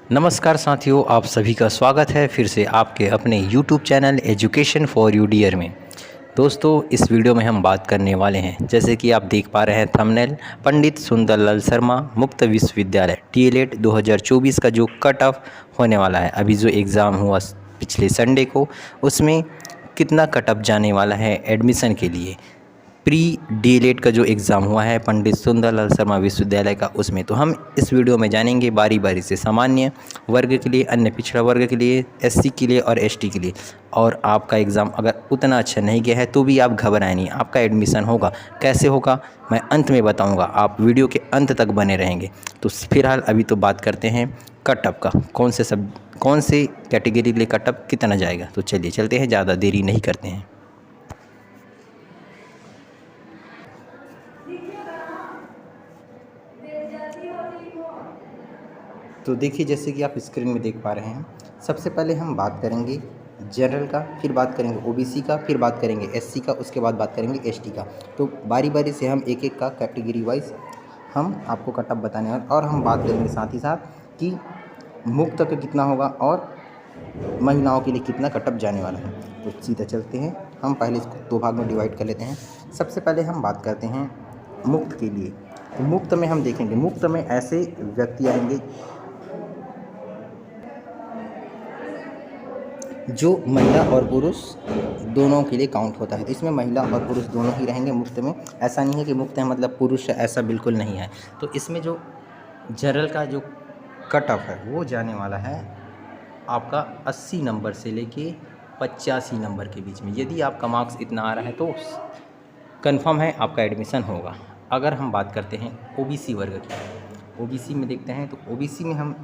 नमस्कार साथियों, आप सभी का स्वागत है फिर से आपके अपने YouTube channel education for you dear में। दोस्तों, इस वीडियो में हम बात करने वाले हैं, जैसे कि आप देख पा रहे हैं थंबनेल, पंडित सुंदरलाल शर्मा मुक्त विश्वविद्यालय DLED 2024 का जो कट ऑफ होने वाला है। अभी जो एग्ज़ाम हुआ पिछले संडे को, उसमें कितना कट ऑफ जाने वाला है एडमिशन के लिए। प्री DLED का जो एग्ज़ाम हुआ है पंडित सुंदरलाल शर्मा विश्वविद्यालय का, उसमें तो हम इस वीडियो में जानेंगे बारी बारी से सामान्य वर्ग के लिए, अन्य पिछड़ा वर्ग के लिए, SC के लिए और ST के लिए। और आपका एग्ज़ाम अगर उतना अच्छा नहीं गया है तो भी आप घबराएं नहीं, आपका एडमिशन होगा। कैसे होगा मैं अंत में बताऊंगा, आप वीडियो के अंत तक बने रहेंगे। तो फिलहाल अभी तो बात करते हैं कट ऑफ का, कौन से कैटेगरी के लिए कट ऑफ कितना जाएगा। तो चलिए चलते हैं, ज़्यादा देरी नहीं करते हैं। तो देखिए, जैसे कि आप स्क्रीन में देख पा रहे हैं, सबसे पहले हम बात करेंगे जनरल का, फिर बात करेंगे OBC का, फिर बात करेंगे SC का, उसके बाद बात करेंगे ST का। तो बारी बारी से हम एक एक का कैटेगरी वाइज हम आपको कट ऑफ बताने हैं और हम बात करेंगे साथ ही साथ कि मुक्त का कितना होगा और महिलाओं के लिए कितना कट ऑफ जाने वाला है। तो सीधा चलते हैं, हम पहले इसको दो भाग में डिवाइड कर लेते हैं। सबसे पहले हम बात करते हैं मुक्त के लिए। तो मुक्त में हम देखेंगे, मुक्त में ऐसे व्यक्ति आएंगे जो महिला और पुरुष दोनों के लिए काउंट होता है। तो इसमें महिला और पुरुष दोनों ही रहेंगे मुफ्त में। ऐसा नहीं है कि मुफ्त है मतलब पुरुष है, ऐसा बिल्कुल नहीं है। तो इसमें जो जनरल का जो कट ऑफ है वो जाने वाला है आपका 80 नंबर से लेके 85 नंबर के बीच में। यदि आपका मार्क्स इतना आ रहा है तो कंफर्म है आपका एडमिशन होगा। अगर हम बात करते हैं OBC वर्ग की, OBC में देखते हैं तो OBC में हम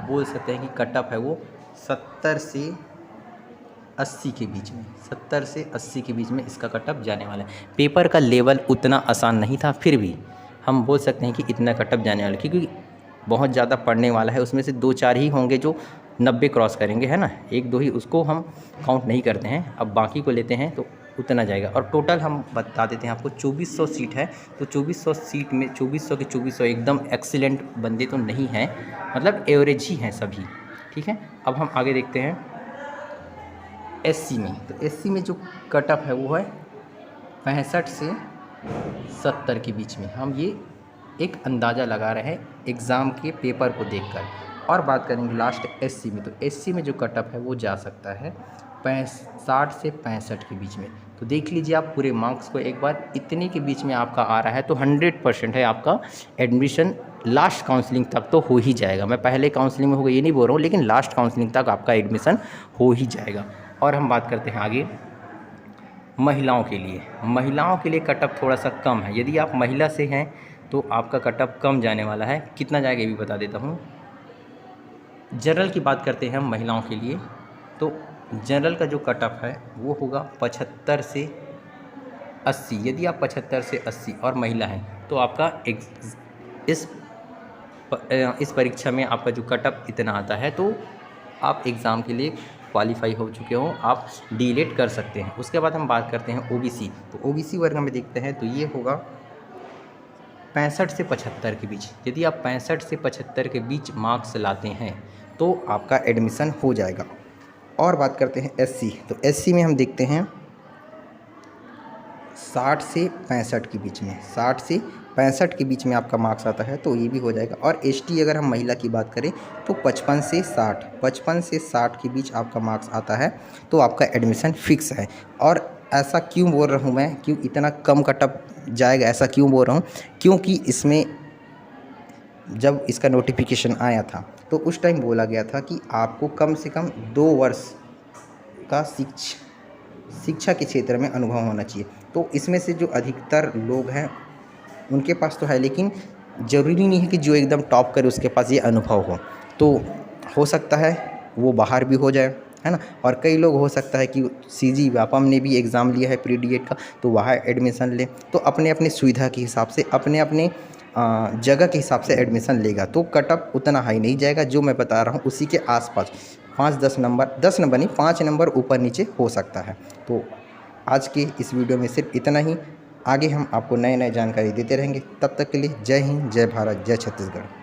बोल सकते हैं कि कट ऑफ है वो 70 से 80 के बीच में, 70 से 80 के बीच में इसका कट ऑफ जाने वाला है। पेपर का लेवल उतना आसान नहीं था, फिर भी हम बोल सकते हैं कि इतना कट ऑफ जाने वाला है, क्योंकि बहुत ज़्यादा पढ़ने वाला है। उसमें से 2-4 ही होंगे जो 90 क्रॉस करेंगे, है ना, 1-2 ही, उसको हम काउंट नहीं करते हैं। अब बाकी को लेते हैं तो उतना जाएगा। और टोटल हम बता देते हैं आपको, 2400 सीट है। तो 2400 सीट में 2400 के 2400 एकदम एक्सीलेंट बंदे तो नहीं हैं, मतलब एवरेज ही हैं सभी, ठीक है। अब हम आगे देखते हैं SC में। तो SC में जो कट ऑफ है वो है 65 से 70 के बीच में। हम ये एक अंदाज़ा लगा रहे हैं एग्ज़ाम के पेपर को देखकर। और बात करेंगे लास्ट SC में। तो SC में जो कट ऑफ है वो जा सकता है 60 से 65 के बीच में। तो देख लीजिए आप पूरे मार्क्स को एक बार, इतने के बीच में आपका आ रहा है तो 100% है आपका एडमिशन लास्ट काउंसलिंग तक तो हो ही जाएगा। मैं पहले काउंसलिंग में होगा ये नहीं बोल रहा हूँ, लेकिन लास्ट काउंसलिंग तक आपका एडमिशन हो ही जाएगा। और हम बात करते हैं आगे महिलाओं के लिए। महिलाओं के लिए कट ऑफ थोड़ा सा कम है। यदि आप महिला से हैं तो आपका कट ऑफ कम जाने वाला है। कितना जाएगा ये भी बता देता हूँ। जनरल की बात करते हैं हम महिलाओं के लिए, तो जनरल का जो कट ऑफ है वो होगा 75 से 80। यदि आप 75 से 80 और महिला हैं तो आपका इस परीक्षा में आपका जो कट ऑफ इतना आता है तो आप एग्ज़ाम के लिए क्वालिफाई हो चुके हो, आप DLED कर सकते हैं। उसके बाद हम बात करते हैं OBC। तो OBC वर्ग में देखते हैं तो ये होगा 65 से 75 के बीच। यदि आप 65 से 75 के बीच मार्क्स लाते हैं तो आपका एडमिशन हो जाएगा। और बात करते हैं SC। तो SC में हम देखते हैं 60 से 65 के बीच में, 60 से 65 के बीच में आपका मार्क्स आता है तो ये भी हो जाएगा। और ST अगर हम महिला की बात करें तो 55 से 60 के बीच आपका मार्क्स आता है तो आपका एडमिशन फिक्स है। और ऐसा क्यों बोल रहा हूँ मैं, क्यों इतना कम कट ऑफ जाएगा, ऐसा क्यों बोल रहा हूँ, क्योंकि इसमें जब इसका नोटिफिकेशन आया था तो उस टाइम बोला गया था कि आपको कम से कम 2 वर्ष का शिक्षा के क्षेत्र में अनुभव होना चाहिए। तो इसमें से जो अधिकतर लोग हैं उनके पास तो है, लेकिन ज़रूरी नहीं है कि जो एकदम टॉप करे उसके पास ये अनुभव हो। तो हो सकता है वो बाहर भी हो जाए, है ना। और कई लोग हो सकता है कि CG व्यापम ने भी एग्ज़ाम लिया है प्री DLED का, तो वहाँ एडमिशन ले। तो अपने अपने सुविधा के हिसाब से, अपने अपने जगह के हिसाब से एडमिशन लेगा। तो कट ऑफ उतना हाई नहीं जाएगा, जो मैं बता रहा हूँ उसी के आसपास 5-10 नंबर, 10 नंबर नहीं 5 नंबर ऊपर नीचे हो सकता है। तो आज के इस वीडियो में सिर्फ इतना ही। आगे हम आपको नए नए जानकारी देते रहेंगे। तब तक के लिए जय हिंद, जय भारत, जय छत्तीसगढ़।